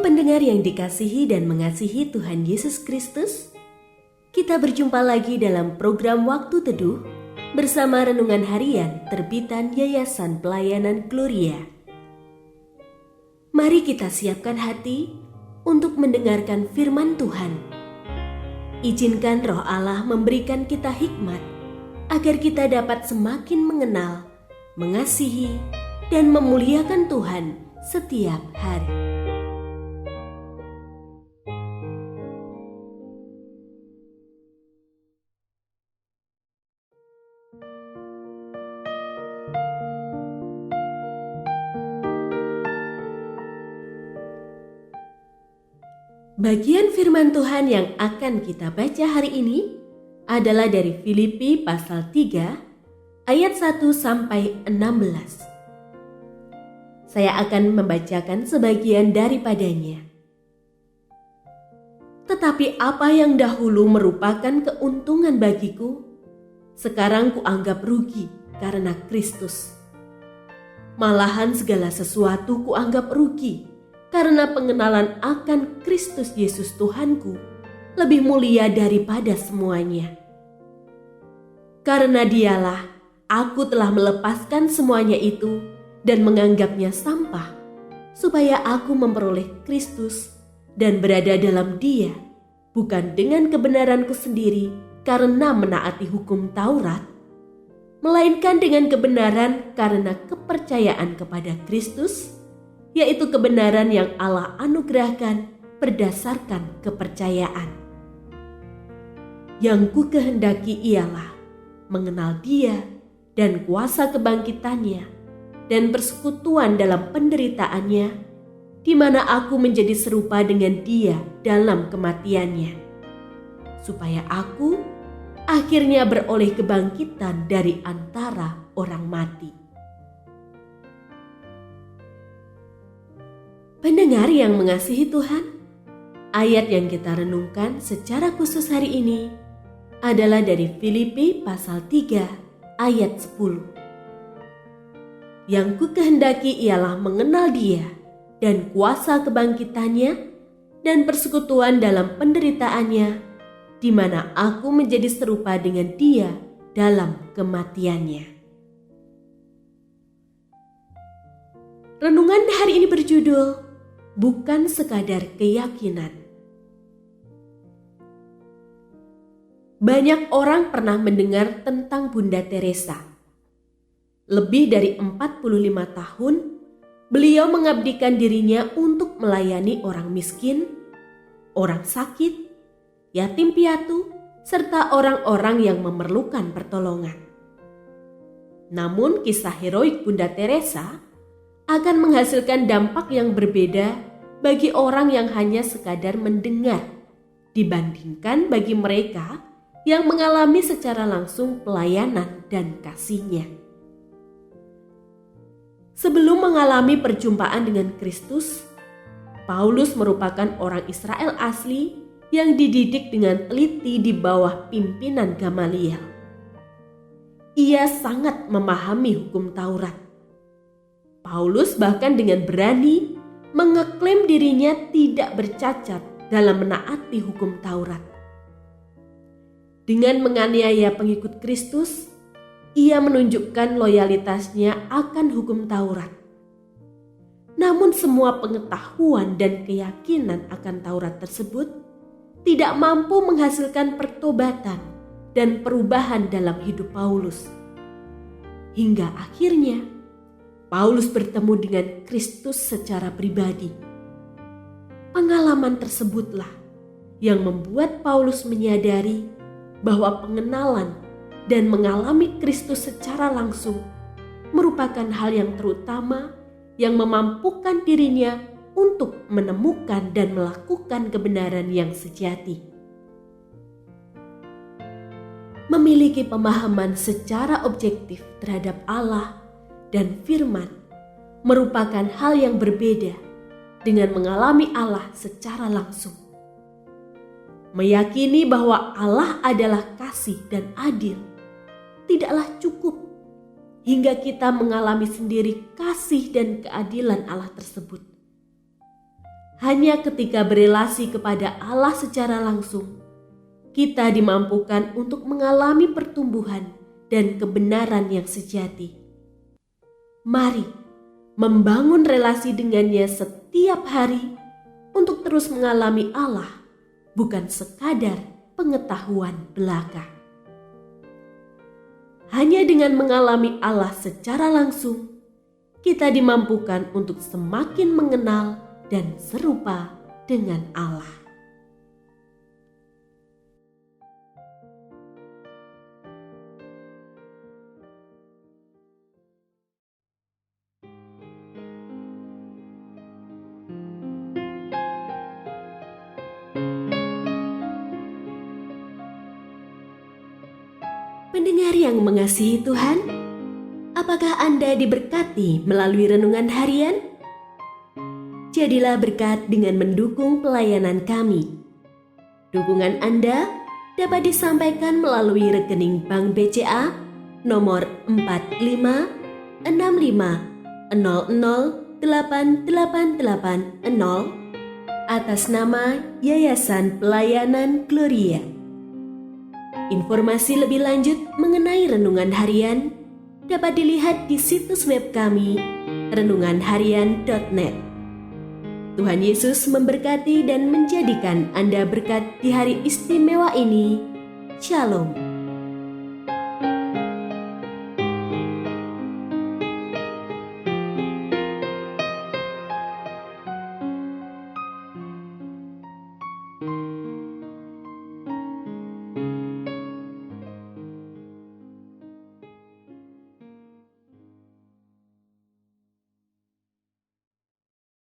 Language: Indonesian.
pendengar yang dikasihi dan mengasihi Tuhan Yesus Kristus, kita berjumpa lagi dalam program Waktu Teduh bersama Renungan Harian terbitan Yayasan Pelayanan Gloria. Mari kita siapkan hati untuk mendengarkan firman Tuhan. Izinkan Roh Allah memberikan kita hikmat agar kita dapat semakin mengenal, mengasihi, dan memuliakan Tuhan setiap hari. Bagian firman Tuhan yang akan kita baca hari ini adalah dari Filipi pasal 3 ayat 1 sampai 16. Saya akan membacakan sebagian daripadanya. Tetapi apa yang dahulu merupakan keuntungan bagiku, sekarang kuanggap rugi karena Kristus. Malahan segala sesuatu kuanggap rugi karena pengenalan akan Kristus Yesus Tuhanku lebih mulia daripada semuanya. Karena Dialah aku telah melepaskan semuanya itu dan menganggapnya sampah, supaya aku memperoleh Kristus dan berada dalam Dia, bukan dengan kebenaranku sendiri karena menaati hukum Taurat, melainkan dengan kebenaran karena kepercayaan kepada Kristus, yaitu kebenaran yang Allah anugerahkan berdasarkan kepercayaan. Yang ku kehendaki ialah mengenal Dia dan kuasa kebangkitannya dan persekutuan dalam penderitaannya, di mana aku menjadi serupa dengan Dia dalam kematiannya, supaya aku akhirnya beroleh kebangkitan dari antara orang mati. Pendengar yang mengasihi Tuhan, ayat yang kita renungkan secara khusus hari ini adalah dari Filipi pasal 3 ayat 10. Yang ku kehendaki ialah mengenal Dia dan kuasa kebangkitannya dan persekutuan dalam penderitaannya, di mana aku menjadi serupa dengan Dia dalam kematiannya. Renungan hari ini berjudul Bukan Sekadar Keyakinan. Banyak orang pernah mendengar tentang Bunda Teresa. Lebih dari 45 tahun, beliau mengabdikan dirinya untuk melayani orang miskin, orang sakit, yatim piatu, serta orang-orang yang memerlukan pertolongan. Namun kisah heroik Bunda Teresa akan menghasilkan dampak yang berbeda bagi orang yang hanya sekadar mendengar, dibandingkan bagi mereka yang mengalami secara langsung pelayanan dan kasih-Nya. Sebelum mengalami perjumpaan dengan Kristus, Paulus merupakan orang Israel asli yang dididik dengan teliti di bawah pimpinan Gamaliel. Ia sangat memahami hukum Taurat. Paulus bahkan dengan berani mengeklaim dirinya tidak bercacat dalam menaati hukum Taurat. Dengan menganiaya pengikut Kristus, ia menunjukkan loyalitasnya akan hukum Taurat. Namun semua pengetahuan dan keyakinan akan Taurat tersebut tidak mampu menghasilkan pertobatan dan perubahan dalam hidup Paulus. Hingga akhirnya Paulus bertemu dengan Kristus secara pribadi. Pengalaman tersebutlah yang membuat Paulus menyadari bahwa pengenalan dan mengalami Kristus secara langsung merupakan hal yang terutama yang memampukan dirinya untuk menemukan dan melakukan kebenaran yang sejati. Memiliki pemahaman secara objektif terhadap Allah dan firman merupakan hal yang berbeda dengan mengalami Allah secara langsung. Meyakini bahwa Allah adalah kasih dan adil tidaklah cukup hingga kita mengalami sendiri kasih dan keadilan Allah tersebut. Hanya ketika berelasi kepada Allah secara langsung, kita dimampukan untuk mengalami pertumbuhan dan kebenaran yang sejati. Mari membangun relasi dengannya setiap hari untuk terus mengalami Allah, bukan sekadar pengetahuan belaka. Hanya dengan mengalami Allah secara langsung, kita dimampukan untuk semakin mengenal dan serupa dengan Allah. Pendengar yang mengasihi Tuhan, apakah Anda diberkati melalui renungan harian? Jadilah berkat dengan mendukung pelayanan kami. Dukungan Anda dapat disampaikan melalui rekening Bank BCA nomor 4565008880 atas nama Yayasan Pelayanan Gloria. Informasi lebih lanjut mengenai renungan harian dapat dilihat di situs web kami renunganharian.net. Tuhan Yesus memberkati dan menjadikan Anda berkat di hari istimewa ini. Shalom.